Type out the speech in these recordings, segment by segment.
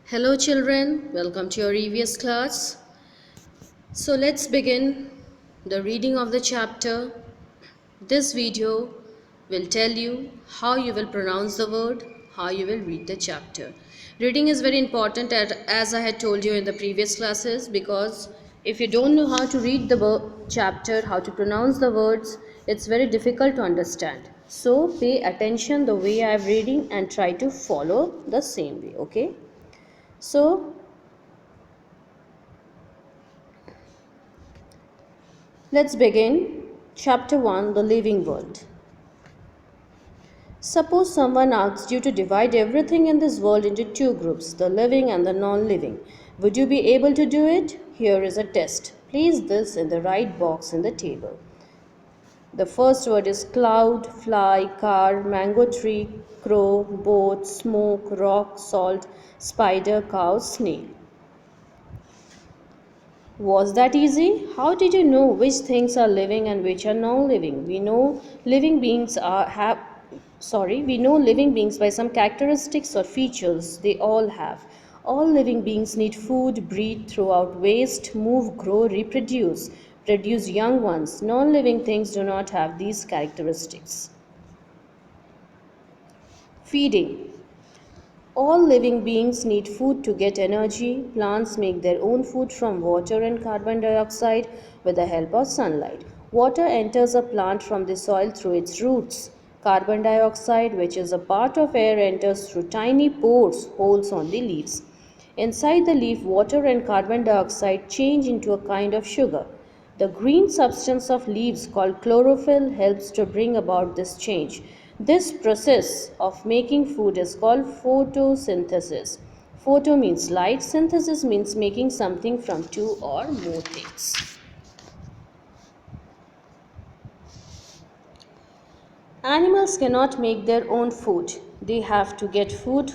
Hello, children. Welcome to your EVS class. So, let's begin the reading of the chapter. This video will tell you how you will pronounce the word, how you will read the chapter. Reading is very important, as I had told you in the previous classes, because if you don't know how to read the chapter, how to pronounce the words, it's very difficult to understand. So, pay attention the way I'm reading and try to follow the same way, okay? So, let's begin. Chapter 1, The Living World. Suppose someone asked you to divide everything in this world into two groups, the living and the non living. Would you be able to do it? Here is a test. Place this in the right box in the table. The first word is cloud, fly, car, mango tree, crow, boat, smoke, rock, salt, spider, cow, snail. Was that easy? How did you know which things are living and which are non-living? We know living beings by some characteristics or features they all have. All living beings need food, breathe throughout waste, move, grow, reproduce, produce young ones. Non-living things do not have these characteristics. Feeding. All living beings need food to get energy. Plants make their own food from water and carbon dioxide with the help of sunlight. Water enters a plant from the soil through its roots. Carbon dioxide, which is a part of air, enters through tiny pores, holes on the leaves. Inside the leaf, water and carbon dioxide change into a kind of sugar. The green substance of leaves called chlorophyll helps to bring about this change. This process of making food is called photosynthesis. Photo means light, synthesis means making something from two or more things. Animals cannot make their own food. They have to get food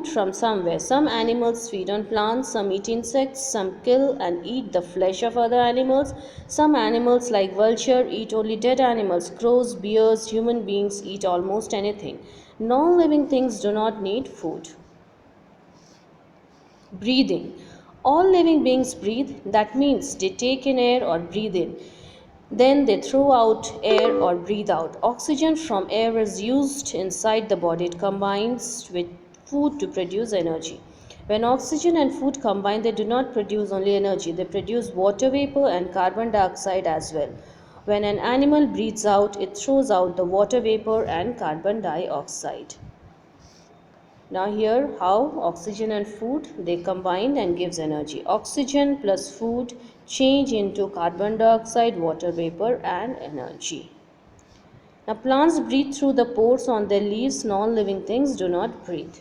from somewhere. Some animals feed on plants, some eat insects, some kill and eat the flesh of other animals. Some animals like vulture eat only dead animals. Crows, bears, human beings eat almost anything. Non-living things do not need food. Breathing. All living beings breathe. That means they take in air or breathe in. Then they throw out air or breathe out. Oxygen from air is used inside the body. It combines with food to produce energy. When oxygen and food combine, they do not produce only energy, they produce water vapor and carbon dioxide as well. When an animal breathes out, it throws out the water vapor and carbon dioxide. Now here how oxygen and food they combined and gives energy. Oxygen plus food change into carbon dioxide, water vapor and energy. Now plants breathe through the pores on their leaves, non-living things do not breathe.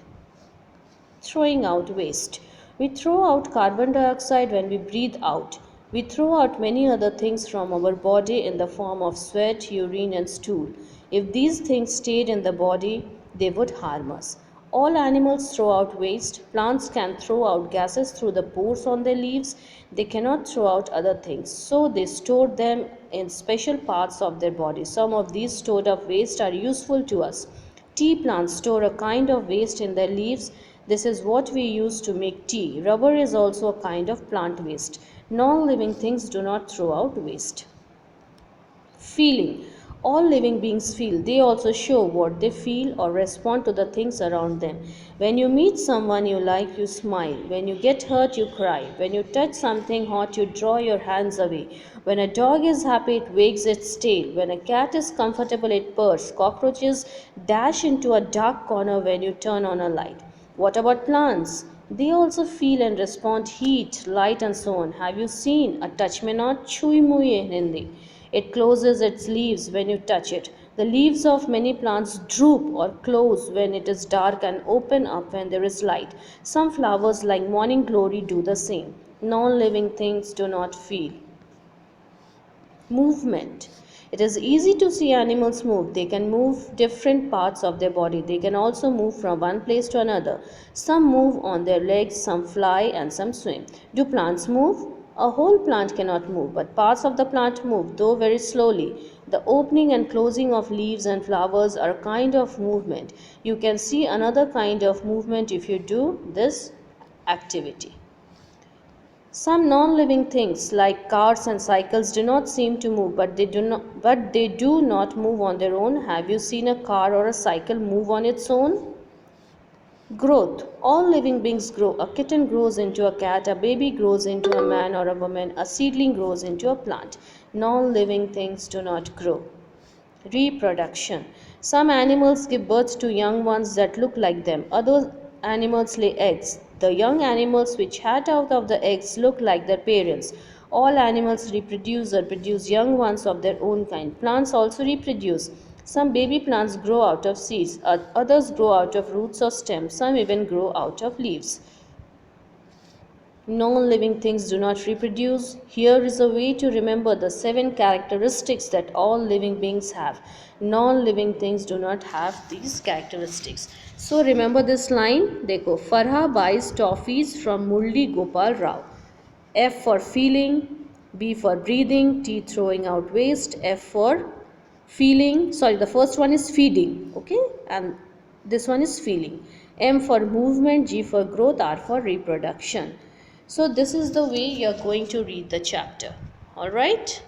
Throwing out waste. We throw out carbon dioxide when we breathe out. We throw out many other things from our body in the form of sweat, urine, and stool. If these things stayed in the body, they would harm us. All animals throw out waste. Plants can throw out gases through the pores on their leaves. They cannot throw out other things, so they store them in special parts of their body. Some of these stored up waste are useful to us. Tea plants store a kind of waste in their leaves. This is what we use to make tea. Rubber is also a kind of plant waste. Non-living things do not throw out waste. Feeling. All living beings feel. They also show what they feel or respond to the things around them. When you meet someone you like, you smile. When you get hurt, you cry. When you touch something hot, you draw your hands away. When a dog is happy, it wags its tail. When a cat is comfortable, it purrs. Cockroaches dash into a dark corner when you turn on a light. What about plants? They also feel and respond heat, light and so on. Have you seen a touch me not? Chui mui in Hindi. It closes its leaves when you touch it. The leaves of many plants droop or close when it is dark and open up when there is light. Some flowers like morning glory do the same. Non-living things do not feel. Movement. It is easy to see animals move. They can move different parts of their body. They can also move from one place to another. Some move on their legs, some fly, and some swim. Do plants move? A whole plant cannot move, but parts of the plant move, though very slowly. The opening and closing of leaves and flowers are a kind of movement. You can see another kind of movement if you do this activity. Some non-living things like cars and cycles do not seem to move, but they do not move on their own. Have you seen a car or a cycle move on its own? Growth. All living beings grow. A kitten grows into a cat, a baby grows into a man or a woman, a seedling grows into a plant. Non living things do not grow. Reproduction. Some animals give birth to young ones that look like them. Other animals lay eggs. The young animals which hatch out of the eggs look like their parents. All animals reproduce or produce young ones of their own kind. Plants also reproduce. Some baby plants grow out of seeds, others grow out of roots or stems, some even grow out of leaves. Non-living things do not reproduce. Here is a way to remember the 7 characteristics that all living beings have. Non-living things do not have these characteristics. So remember this line. Dekho, Farha buys toffees from Murli Gopal Rao. F for feeling, B for breathing, T throwing out waste, F for feeling, sorry, the first one is feeding, okay, and this one is feeling. M for movement, G for growth, R for reproduction. So this is the way you are going to read the chapter. All right.